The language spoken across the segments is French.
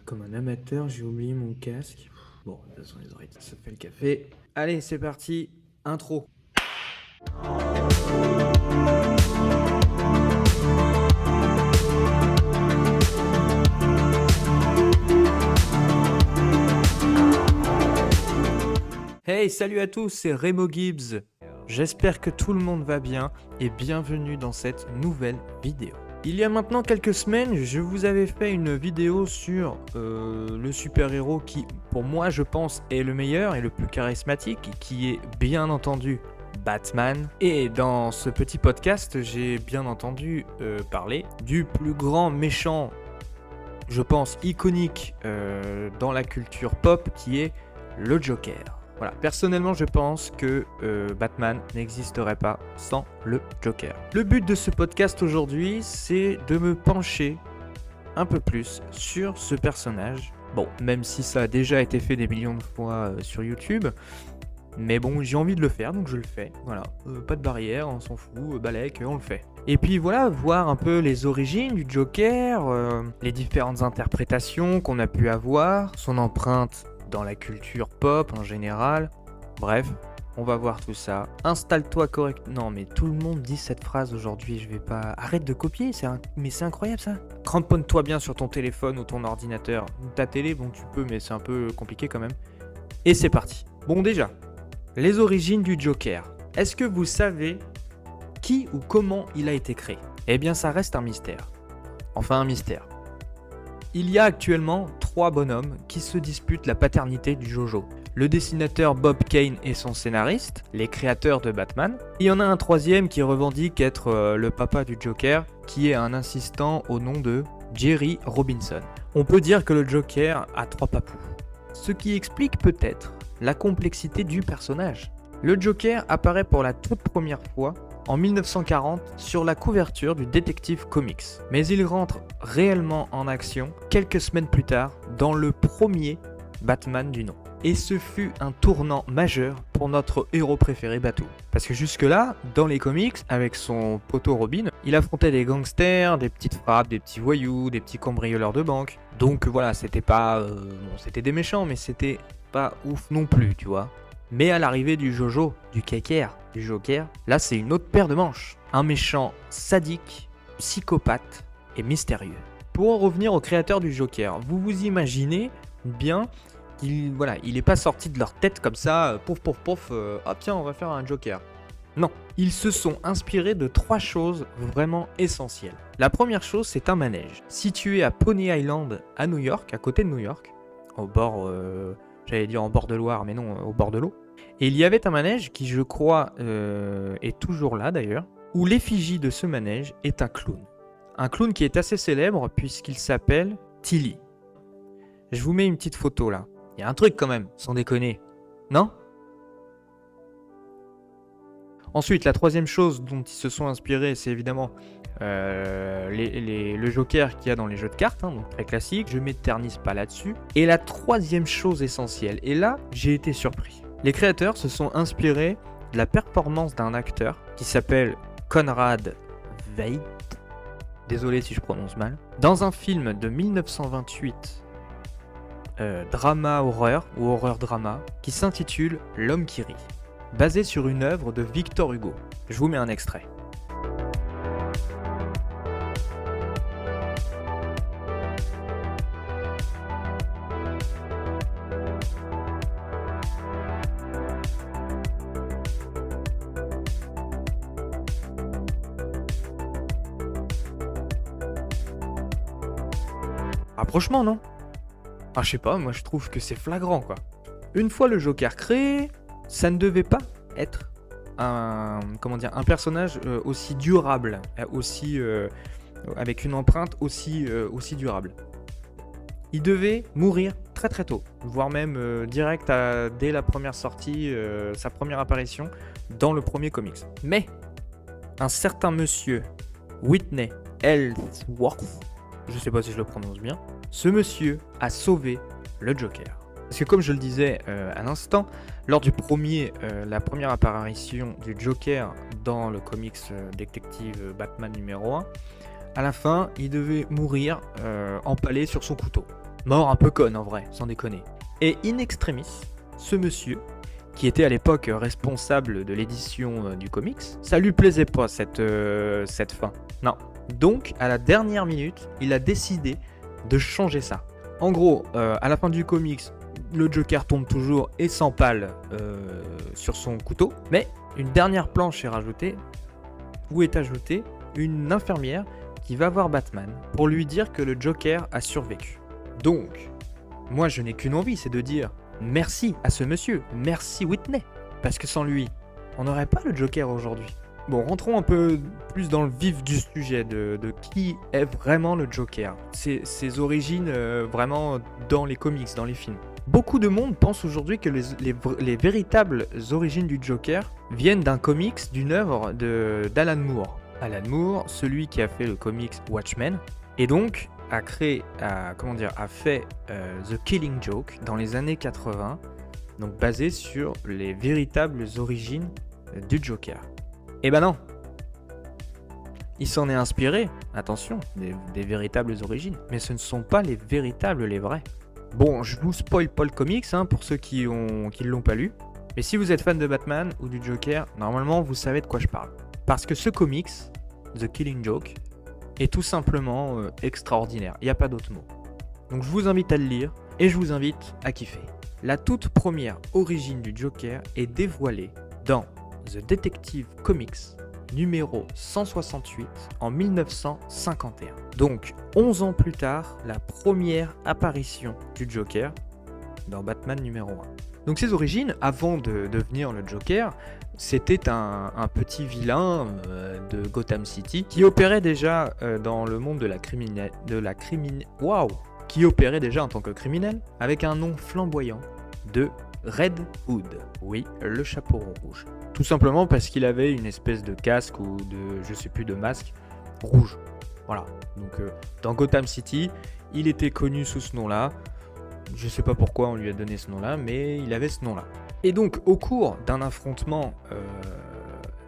Comme un amateur, j'ai oublié mon casque. Bon, de toute façon, les oreilles, ça fait le café. Allez, c'est parti. Intro. Hey, salut à tous, c'est Remo Gibbs. J'espère que tout le monde va bien et bienvenue dans cette nouvelle vidéo. Il y a maintenant quelques semaines, je vous avais fait une vidéo sur le super-héros qui, pour moi, je pense, est le meilleur et le plus charismatique, qui est bien entendu Batman. Et dans ce petit podcast, j'ai bien entendu parler du plus grand méchant, je pense, iconique dans la culture pop, qui est le Joker. Voilà, personnellement, je pense que Batman n'existerait pas sans le Joker. Le but de ce podcast aujourd'hui, c'est de me pencher un peu plus sur ce personnage. Bon, même si ça a déjà été fait des millions de fois sur YouTube, mais bon, j'ai envie de le faire, donc je le fais. Voilà, pas de barrière, on s'en fout, balèque, on le fait. Et puis voilà, voir un peu les origines du Joker, les différentes interprétations qu'on a pu avoir, son empreinte dans la culture pop en général. Bref, on va voir tout ça. Installe-toi correct. Non, mais tout le monde dit cette phrase aujourd'hui, je vais pas... Arrête de copier, mais c'est incroyable ça. Cramponne-toi bien sur ton téléphone ou ton ordinateur. Ta télé, bon tu peux, mais c'est un peu compliqué quand même. Et c'est parti. Bon déjà, les origines du Joker. Est-ce que vous savez qui ou comment il a été créé ? Eh bien ça reste un mystère. Enfin un mystère. Il y a actuellement 3 bonhommes qui se disputent la paternité du Jojo. Le dessinateur Bob Kane et son scénariste, les créateurs de Batman. Il y en a un troisième qui revendique être le papa du Joker, qui est un assistant au nom de Jerry Robinson. On peut dire que le Joker a 3 papous. Ce qui explique peut-être la complexité du personnage. Le Joker apparaît pour la toute première fois en 1940 sur la couverture du Detective Comics. Mais il rentre réellement en action quelques semaines plus tard dans le premier Batman du nom. Et ce fut un tournant majeur pour notre héros préféré Batou. Parce que jusque-là, dans les comics, avec son poteau Robin, il affrontait des gangsters, des petites frappes, des petits voyous, des petits cambrioleurs de banque. Donc voilà, c'était pas... bon, c'était des méchants, mais c'était pas ouf non plus, tu vois. Mais à l'arrivée du Jojo, du Joker, là c'est une autre paire de manches. Un méchant sadique, psychopathe et mystérieux. Pour en revenir au créateur du Joker, vous vous imaginez bien qu'il est pas sorti de leur tête comme ça, pouf, ah tiens on va faire un Joker. Non, ils se sont inspirés de 3 choses vraiment essentielles. La première chose, c'est un manège, situé à Pony Island à New York, à côté de New York, au bord... J'allais dire en bord de Loire, mais non, au bord de l'eau. Et il y avait un manège qui, je crois, est toujours là d'ailleurs, où l'effigie de ce manège est un clown. Un clown qui est assez célèbre puisqu'il s'appelle Tilly. Je vous mets une petite photo là. Il y a un truc quand même, sans déconner. Non ? Ensuite, la troisième chose dont ils se sont inspirés, c'est évidemment le Joker qu'il y a dans les jeux de cartes, hein, donc très classique, je m'éternise pas là-dessus. Et la troisième chose essentielle, et là j'ai été surpris, les créateurs se sont inspirés de la performance d'un acteur qui s'appelle Conrad Veidt, désolé si je prononce mal, dans un film de 1928, drama horreur ou horreur drama, qui s'intitule L'homme qui rit, basé sur une œuvre de Victor Hugo. Je vous mets un extrait. Rapprochement, non ? Ah, je sais pas, moi je trouve que c'est flagrant, quoi. Une fois le Joker créé, ça ne devait pas être un personnage aussi durable, avec une empreinte aussi durable. Il devait mourir très très tôt, voire même direct dès la première sortie, sa première apparition dans le premier comics. Mais un certain monsieur Whitney Ellsworth, je sais pas si je le prononce bien, ce monsieur a sauvé le Joker. Parce que comme je le disais à l'instant, lors la première apparition du Joker dans le comics détective Batman numéro 1, à la fin, il devait mourir empalé sur son couteau. Mort un peu conne en vrai, sans déconner. Et in extremis, ce monsieur, qui était à l'époque responsable de l'édition du comics, ça lui plaisait pas cette fin. Non. Donc, à la dernière minute, il a décidé de changer ça. En gros, à la fin du comics, le Joker tombe toujours et s'empale sur son couteau, mais une dernière planche est rajoutée, où est ajoutée une infirmière qui va voir Batman pour lui dire que le Joker a survécu. Donc, moi je n'ai qu'une envie, c'est de dire merci à ce monsieur, merci Whitney, parce que sans lui, on n'aurait pas le Joker aujourd'hui. Bon, rentrons un peu plus dans le vif du sujet de qui est vraiment le Joker, ses origines vraiment dans les comics, dans les films. Beaucoup de monde pense aujourd'hui que les véritables origines du Joker viennent d'un comics, d'une œuvre d'Alan Moore. Alan Moore, celui qui a fait le comics Watchmen, et donc a fait The Killing Joke dans les années 80, donc basé sur les véritables origines du Joker. Eh ben non, il s'en est inspiré, attention, des véritables origines, mais ce ne sont pas les véritables, les vrais. Bon, je vous spoil pas le comics pour ceux qui l'ont pas lu, mais si vous êtes fan de Batman ou du Joker, normalement vous savez de quoi je parle. Parce que ce comics, The Killing Joke, est tout simplement extraordinaire, il n'y a pas d'autre mot. Donc je vous invite à le lire et je vous invite à kiffer. La toute première origine du Joker est dévoilée dans The Detective Comics numéro 168 en 1951. Donc 11 ans plus tard, la première apparition du Joker dans Batman numéro 1. Donc ses origines, avant de devenir le Joker, c'était un petit vilain de Gotham City qui opérait déjà dans le monde qui opérait déjà en tant que criminel avec un nom flamboyant de Red Hood. Oui, le chapeau rouge. Tout simplement parce qu'il avait une espèce de casque ou de masque rouge. Voilà. Donc dans Gotham City, il était connu sous ce nom-là. Je sais pas pourquoi on lui a donné ce nom-là, mais il avait ce nom-là. Et donc, au cours d'un affrontement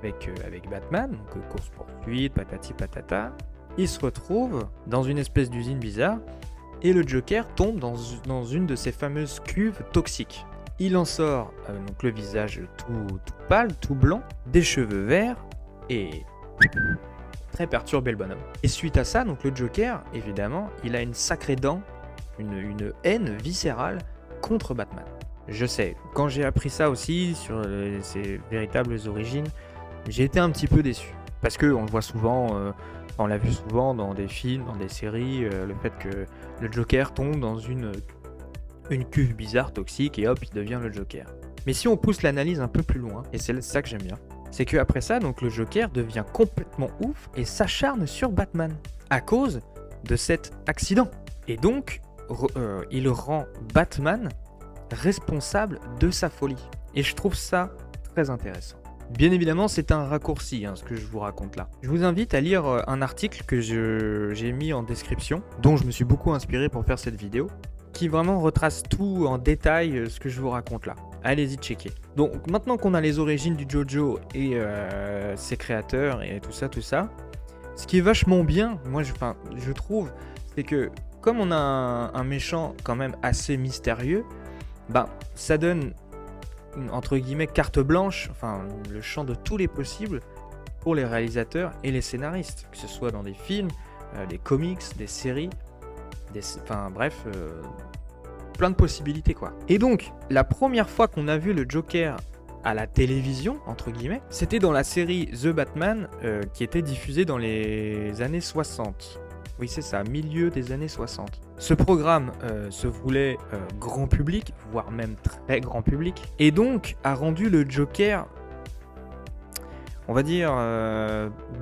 avec Batman, donc course-poursuite, patati patata, il se retrouve dans une espèce d'usine bizarre et le Joker tombe dans une de ces fameuses cuves toxiques. Il en sort donc le visage tout pâle, tout blanc, des cheveux verts et très perturbé le bonhomme. Et suite à ça, donc le Joker, évidemment, il a une sacrée dent, une haine viscérale contre Batman. Je sais, quand j'ai appris ça aussi sur ses véritables origines, j'ai été un petit peu déçu. Parce qu'on le voit souvent, on l'a vu souvent dans des films, dans des séries, le fait que le Joker tombe dans une cuve bizarre, toxique, et hop, il devient le Joker. Mais si on pousse l'analyse un peu plus loin, et c'est ça que j'aime bien, c'est qu'après ça, donc le Joker devient complètement ouf et s'acharne sur Batman à cause de cet accident. Et donc, il rend Batman responsable de sa folie. Et je trouve ça très intéressant. Bien évidemment, c'est un raccourci, ce que je vous raconte là. Je vous invite à lire un article que j'ai mis en description, dont je me suis beaucoup inspiré pour faire cette vidéo, qui vraiment retrace tout en détail ce que je vous raconte là. Allez-y checker. Donc maintenant qu'on a les origines du Jojo et ses créateurs et tout ça, ce qui est vachement bien, moi je trouve, c'est que comme on a un méchant quand même assez mystérieux, ça donne entre guillemets carte blanche, le champ de tous les possibles pour les réalisateurs et les scénaristes, que ce soit dans des films, des comics, des séries, plein de possibilités quoi. Et donc, la première fois qu'on a vu le Joker à la télévision, entre guillemets, c'était dans la série The Batman qui était diffusée dans les années 60. Oui, c'est ça, milieu des années 60. Ce programme se voulait grand public, voire même très grand public, et donc a rendu le Joker, on va dire,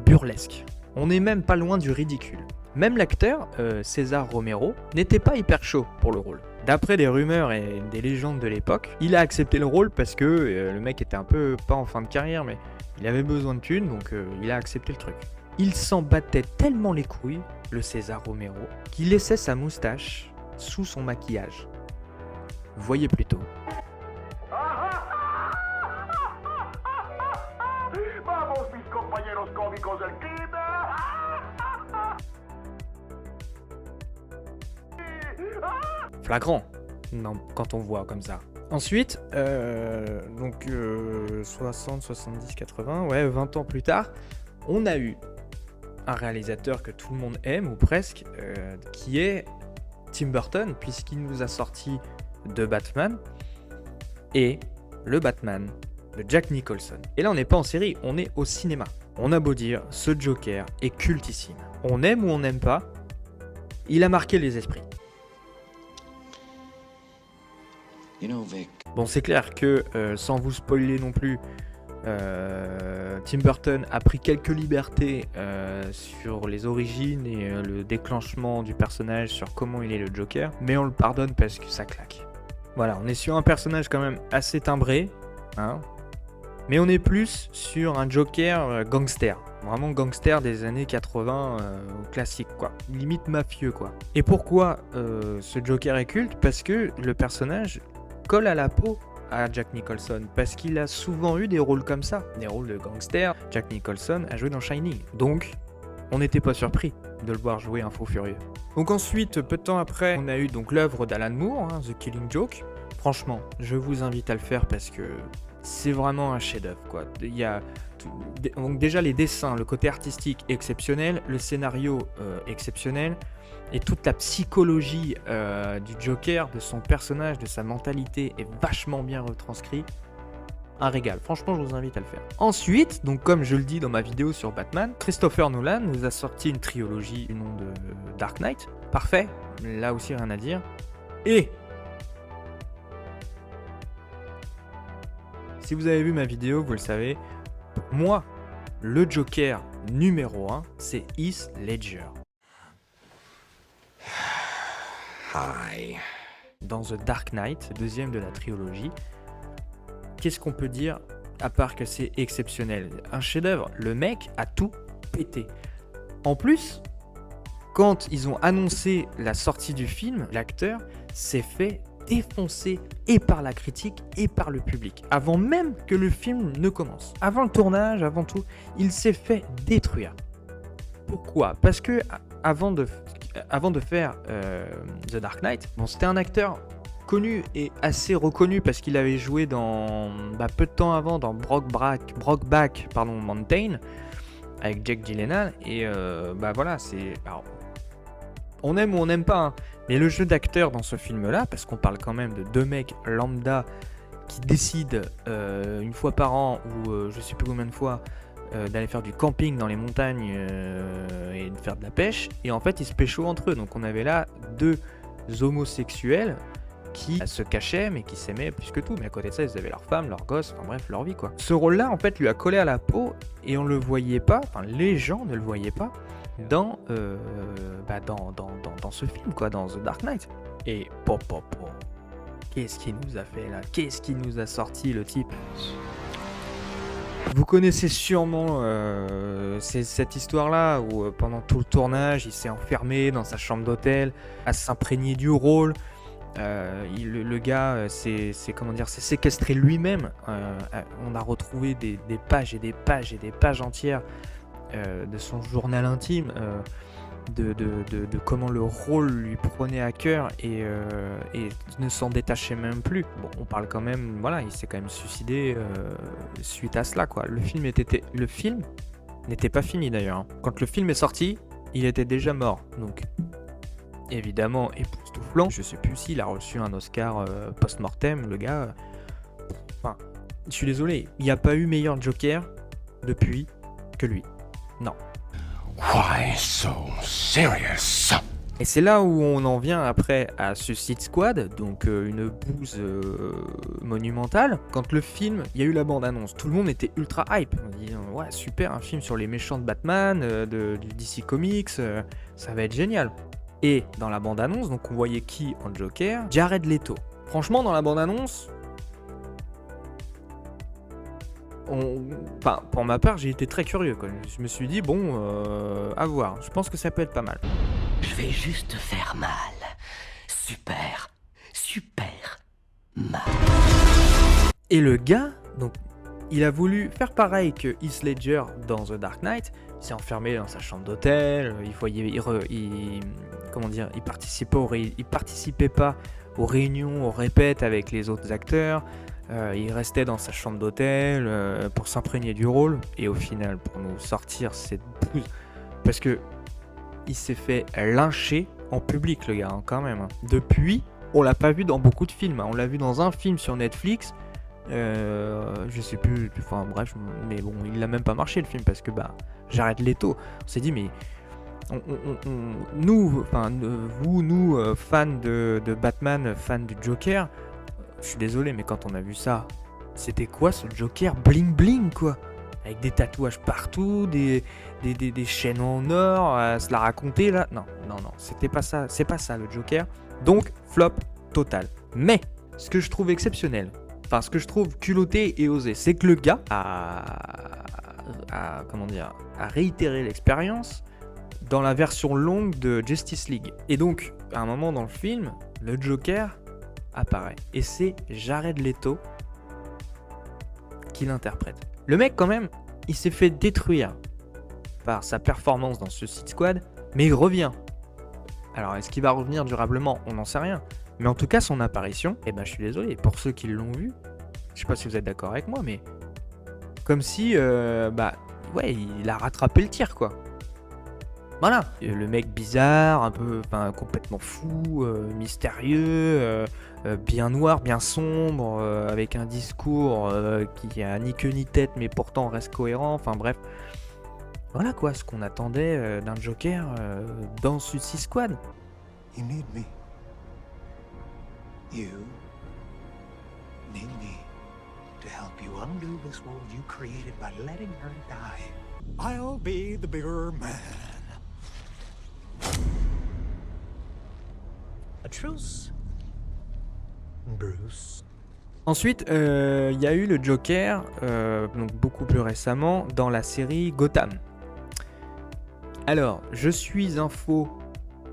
burlesque. On n'est même pas loin du ridicule. Même l'acteur, César Romero, n'était pas hyper chaud pour le rôle. D'après des rumeurs et des légendes de l'époque, il a accepté le rôle parce que le mec était un peu, pas en fin de carrière, mais il avait besoin de thunes, donc il a accepté le truc. Il s'en battait tellement les couilles, le César Romero, qu'il laissait sa moustache sous son maquillage. Voyez plutôt. Vamos, mis compañeros cómicos del crimen. flagrant non, quand on voit comme ça. Ensuite, 60, 70, 80, ouais, 20 ans plus tard, on a eu un réalisateur que tout le monde aime, ou presque, qui est Tim Burton, puisqu'il nous a sorti The Batman et le Batman de Jack Nicholson. Et là, on n'est pas en série, on est au cinéma. On a beau dire, ce Joker est cultissime. On aime ou on n'aime pas, il a marqué les esprits. Bon, c'est clair que, sans vous spoiler non plus, Tim Burton a pris quelques libertés sur les origines et le déclenchement du personnage, sur comment il est le Joker, mais on le pardonne parce que ça claque. Voilà, on est sur un personnage quand même assez timbré, hein, mais on est plus sur un Joker gangster, vraiment gangster des années 80, classique quoi, limite mafieux quoi. Et pourquoi ce Joker est culte? Parce que le personnage colle à la peau à Jack Nicholson, parce qu'il a souvent eu des rôles comme ça, des rôles de gangster. Jack Nicholson a joué dans Shining, donc on n'était pas surpris de le voir jouer un fou furieux. Donc ensuite, peu de temps après, on a eu donc l'œuvre d'Alan Moore, hein, The Killing Joke. Franchement, je vous invite à le faire parce que c'est vraiment un chef-d'œuvre quoi. Il y a donc déjà les dessins, le côté artistique exceptionnel, le scénario exceptionnel. Et toute la psychologie du Joker, de son personnage, de sa mentalité est vachement bien retranscrit. Un régal. Franchement, je vous invite à le faire. Ensuite, donc comme je le dis dans ma vidéo sur Batman, Christopher Nolan nous a sorti une trilogie du nom de Dark Knight. Parfait. Là aussi, rien à dire. Et si vous avez vu ma vidéo, vous le savez, pour moi, le Joker numéro 1, c'est Heath Ledger. Hi. Dans The Dark Knight, deuxième de la trilogie, qu'est-ce qu'on peut dire à part que c'est exceptionnel? Un chef-d'œuvre, le mec a tout pété. En plus, quand ils ont annoncé la sortie du film, l'acteur s'est fait défoncer et par la critique et par le public. Avant même que le film ne commence. Avant le tournage, avant tout, il s'est fait détruire. Pourquoi? Parce que avant de faire The Dark Knight, bon, c'était un acteur connu et assez reconnu parce qu'il avait joué dans peu de temps avant dans Brokeback Mountain avec Jake Gyllenhaal et voilà, c'est alors, on aime ou on n'aime pas, hein, mais le jeu d'acteur dans ce film-là, parce qu'on parle quand même de deux mecs lambda qui décident une fois par an ou je sais plus combien de fois d'aller faire du camping dans les montagnes et de faire de la pêche, et en fait ils se pécho entre eux. Donc on avait là deux homosexuels qui se cachaient mais qui s'aimaient plus que tout, mais à côté de ça ils avaient leur femme, leur gosse, enfin bref, leur vie quoi. Ce rôle là en fait lui a collé à la peau et on le voyait pas, enfin les gens ne le voyaient pas dans ce film quoi, dans The Dark Knight. Et qu'est-ce qu'il nous a fait là? Qu'est-ce qu'il nous a sorti le type? Vous connaissez sûrement cette histoire-là où pendant tout le tournage, il s'est enfermé dans sa chambre d'hôtel à s'imprégner du rôle. Le gars s'est séquestré lui-même. On a retrouvé des pages et des pages et des pages entières de son journal intime, de comment le rôle lui prenait à cœur et ne s'en détachait même plus. Bon, on parle quand même, voilà, il s'est quand même suicidé suite à cela, quoi. Le film n'était pas fini d'ailleurs, hein. Quand le film est sorti, il était déjà mort. Donc, évidemment, époustouflant. Je sais plus s'il a reçu un Oscar post-mortem, le gars. Enfin, je suis désolé, il n'y a pas eu meilleur Joker depuis que lui. Non. Why so serious? Et c'est là où on en vient après à Suicide Squad, donc une bouse monumentale. Quand le film, il y a eu la bande-annonce, tout le monde était ultra hype. On dit ouais super, un film sur les méchants de Batman, du DC Comics, ça va être génial. Et dans la bande-annonce, donc on voyait qui en Joker? Jared Leto. Franchement, dans la bande-annonce, pour ma part, j'ai été très curieux quoi. Je me suis dit bon, à voir. Je pense que ça peut être pas mal. Je vais juste faire mal. Super mal. Et le gars, donc, il a voulu faire pareil que Heath Ledger dans The Dark Knight, Il s'est enfermé dans sa chambre d'hôtel, il participait pas aux réunions, aux répètes avec les autres acteurs. Il restait dans sa chambre d'hôtel pour s'imprégner du rôle et au final pour nous sortir cette bouse, parce que il s'est fait lyncher en public, le gars, hein, quand même. Depuis, on l'a pas vu dans beaucoup de films, hein. On l'a vu dans un film sur Netflix, je sais plus, enfin bref, mais bon, il a même pas marché le film parce que Jared Leto, on s'est dit mais nous, fans de Batman, fans du Joker, je suis désolé, mais quand on a vu ça, c'était quoi ce Joker bling bling, quoi, avec des tatouages partout, des chaînes en or, à se la raconter là. Non, c'était pas ça, c'est pas ça le Joker. Donc flop total. Mais ce que je trouve exceptionnel, enfin ce que je trouve culotté et osé, c'est que le gars a réitéré l'expérience dans la version longue de Justice League. Et donc, à un moment dans le film, le Joker apparaît. Et c'est Jared Leto qui l'interprète. Le mec, quand même, il s'est fait détruire par sa performance dans Suicide Squad, mais il revient. Alors, est-ce qu'il va revenir durablement ? On n'en sait rien. Mais en tout cas, son apparition, je suis désolé, pour ceux qui l'ont vu, je sais pas si vous êtes d'accord avec moi, mais comme si, il a rattrapé le tir, quoi. Voilà, le mec bizarre, un peu, complètement fou, mystérieux, bien noir, bien sombre, avec un discours qui a ni queue ni tête, mais pourtant reste cohérent, enfin bref. Voilà quoi, ce qu'on attendait d'un Joker dans Suicide Squad. You need me. You need me to help you undo this world you created by letting her die. I'll be the bigger man. A truce, Bruce. Ensuite, il y a eu le Joker, donc beaucoup plus récemment, dans la série Gotham. Alors, je suis un faux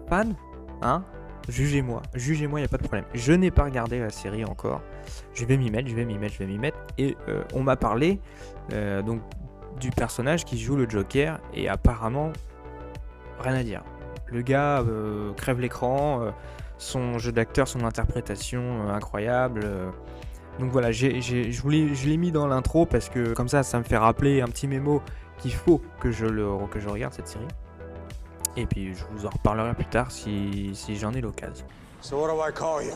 fan, hein ? Jugez-moi, il n'y a pas de problème. Je n'ai pas regardé la série encore. Je vais m'y mettre. Et on m'a parlé donc du personnage qui joue le Joker, et apparemment, rien à dire. Le gars crève l'écran, son jeu d'acteur, son interprétation incroyable. Donc voilà, je l'ai mis dans l'intro parce que comme ça me fait rappeler un petit mémo qu'il faut que je regarde cette série. Et puis je vous en reparlerai plus tard si j'en ai l'occasion. So what do I call you?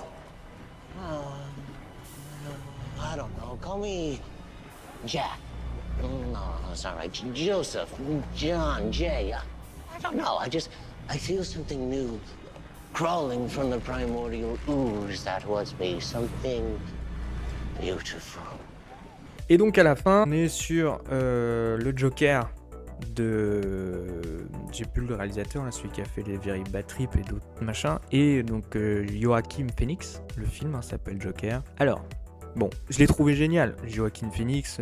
I don't know. Call me Jack. No, it's all right. Joseph, John, Jay. I don't know. I feel something new crawling from the primordial ooze that was me. Something beautiful. Et donc à la fin, on est sur le Joker de... J'ai plus le réalisateur, là, celui qui a fait les Very Bad Trip et d'autres machins. Et donc Joaquin Phoenix, le film s'appelle Joker. Alors, bon, je l'ai trouvé génial. Joaquin Phoenix,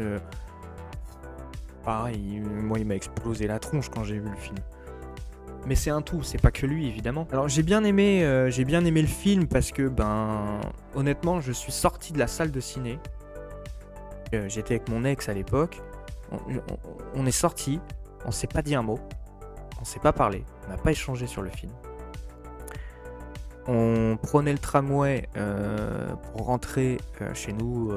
pareil, moi il m'a explosé la tronche quand j'ai vu le film. Mais c'est un tout, c'est pas que lui évidemment. Alors j'ai bien aimé le film parce que honnêtement je suis sorti de la salle de ciné. J'étais avec mon ex à l'époque. On est sorti, on s'est pas dit un mot, on s'est pas parlé, on n'a pas échangé sur le film. On prenait le tramway pour rentrer chez nous.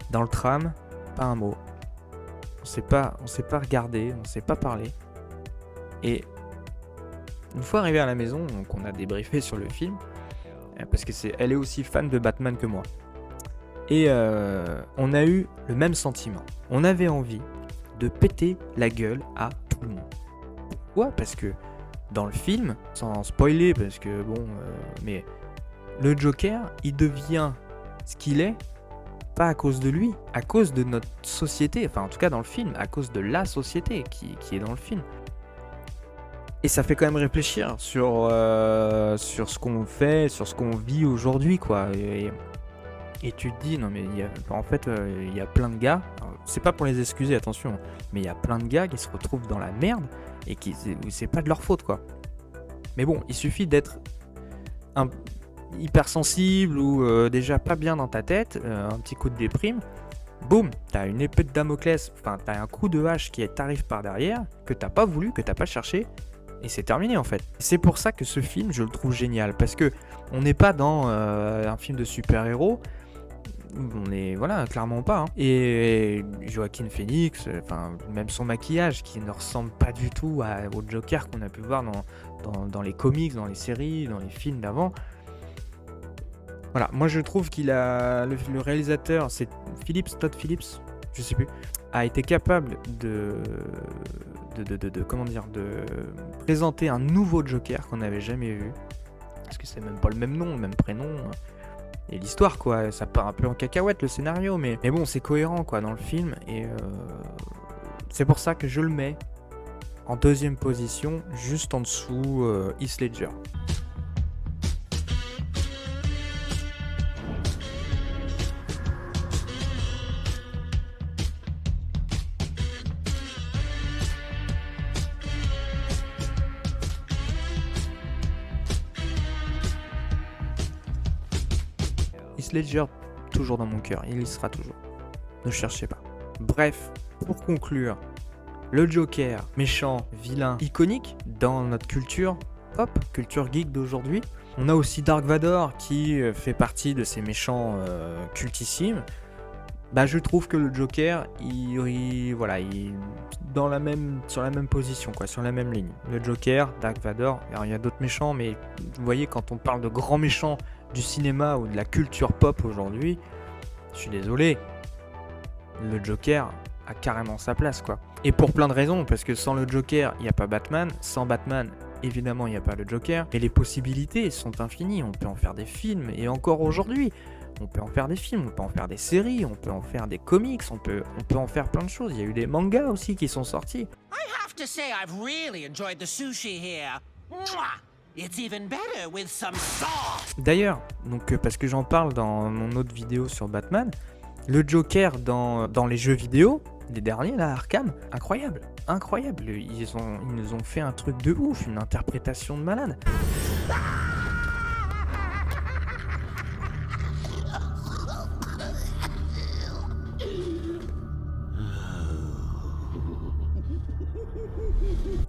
Dans le tram, pas un mot. On s'est pas regardé, on s'est pas parlé. Et une fois arrivé à la maison, donc on a débriefé sur le film, parce que elle est aussi fan de Batman que moi. Et on a eu le même sentiment. On avait envie de péter la gueule à tout le monde. Pourquoi ? Parce que dans le film, sans spoiler, parce que mais le Joker, il devient ce qu'il est, pas à cause de lui, à cause de notre société, enfin en tout cas dans le film, à cause de la société qui est dans le film. Et ça fait quand même réfléchir sur ce qu'on fait, sur ce qu'on vit aujourd'hui, quoi. Et tu te dis, non mais il y a plein de gars, alors, c'est pas pour les excuser, attention, mais il y a plein de gars qui se retrouvent dans la merde et c'est pas de leur faute, quoi. Mais bon, il suffit d'être hypersensible ou déjà pas bien dans ta tête, un petit coup de déprime, boum, t'as une épée de Damoclès, enfin t'as un coup de hache qui t'arrive par derrière, que t'as pas voulu, que t'as pas cherché, et c'est terminé en fait. C'est pour ça que ce film, je le trouve génial, parce que on n'est pas dans un film de super-héros, on est, voilà, clairement pas. Hein. Et Joaquin Phoenix, même son maquillage qui ne ressemble pas du tout au Joker qu'on a pu voir dans les comics, dans les séries, dans les films d'avant. Voilà, moi je trouve qu'il a. Le réalisateur, c'est Todd Phillips, je sais plus, a été capable de présenter un nouveau Joker qu'on n'avait jamais vu. Parce que c'est même pas le même nom, le même prénom. Et l'histoire, quoi, ça part un peu en cacahuète le scénario, mais bon, c'est cohérent, quoi, dans le film. Et c'est pour ça que je le mets en deuxième position, juste en dessous Heath Ledger. Heath Ledger, toujours dans mon cœur, il y sera toujours. Ne cherchez pas. Bref, pour conclure, le Joker, méchant, vilain, iconique dans notre culture pop, culture geek d'aujourd'hui. On a aussi Dark Vador qui fait partie de ces méchants cultissimes. Bah, je trouve que le Joker, il sur la même position, quoi, sur la même ligne. Le Joker, Dark Vador, alors il y a d'autres méchants, mais vous voyez, quand on parle de grands méchants du cinéma ou de la culture pop aujourd'hui, je suis désolé, le Joker a carrément sa place, quoi. Et pour plein de raisons, parce que sans le Joker, il n'y a pas Batman, sans Batman, évidemment, il n'y a pas le Joker, et les possibilités sont infinies, on peut en faire des films, et encore aujourd'hui, on peut en faire des films, on peut en faire des séries, on peut en faire des comics, on peut en faire plein de choses. Il y a eu des mangas aussi qui sont sortis. I have to say I've really enjoyed the sushi here. Mwah! It's even better with some sauce. D'ailleurs, donc parce que j'en parle dans mon autre vidéo sur Batman, le Joker dans les jeux vidéo, les derniers là, Arkham, incroyable. Ils nous ont fait un truc de ouf, une interprétation de malade.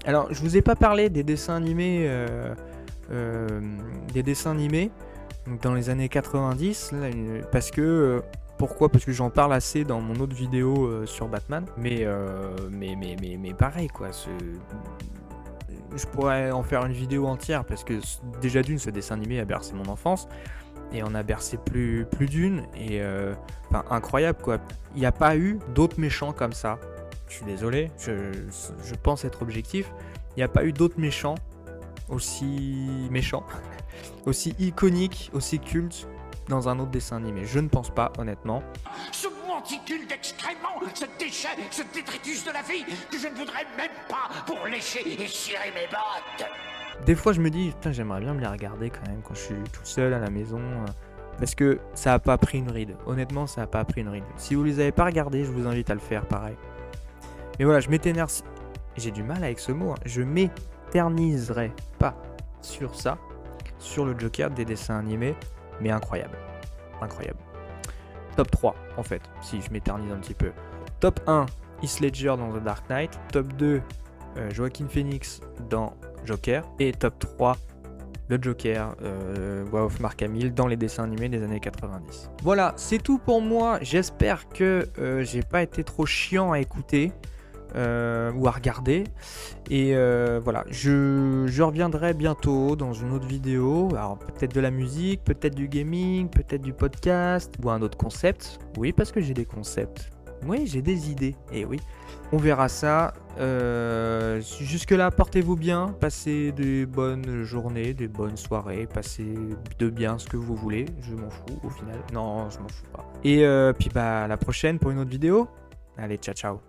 Alors, je vous ai pas parlé des dessins animés, donc dans les années 90, là, parce que pourquoi ? Parce que j'en parle assez dans mon autre vidéo sur Batman, mais pareil, quoi. Je pourrais en faire une vidéo entière parce que déjà d'une, ce dessin animé a bercé mon enfance et on a bercé plus d'une et incroyable, quoi. Il n'y a pas eu d'autres méchants comme ça. Je suis désolé, je pense être objectif. Il n'y a pas eu d'autres méchants aussi méchants, aussi iconiques, aussi cultes dans un autre dessin animé. Je ne pense pas, honnêtement. Ce monticule d'excréments, ce déchet, ce détritus de la vie que je ne voudrais même pas pour lécher et cirer mes bottes. Des fois, je me dis, putain, j'aimerais bien me les regarder quand même quand je suis tout seul à la maison. Parce que ça n'a pas pris une ride. Honnêtement, ça n'a pas pris une ride. Si vous les avez pas regardés, je vous invite à le faire pareil. Mais voilà, je m'éterniserai. J'ai du mal avec ce mot. Hein. Je m'éterniserai pas sur ça, sur le Joker des dessins animés, mais incroyable. Incroyable. Top 3, en fait, si je m'éternise un petit peu. Top 1, Heath Ledger dans The Dark Knight. Top 2, Joaquin Phoenix dans Joker. Et top 3, le Joker, Voix of Mark Hamill dans les dessins animés des années 90. Voilà, c'est tout pour moi. J'espère que j'ai pas été trop chiant à écouter. Ou à regarder et voilà, je reviendrai bientôt dans une autre vidéo, alors peut-être de la musique, peut-être du gaming, peut-être du podcast ou un autre concept. Oui, parce que j'ai des concepts, oui, j'ai des idées, et oui, on verra ça. Jusque là, portez-vous bien, passez des bonnes journées, des bonnes soirées, passez de bien ce que vous voulez, je m'en fous au final, non, je m'en fous pas, et puis à la prochaine pour une autre vidéo. Allez, ciao ciao.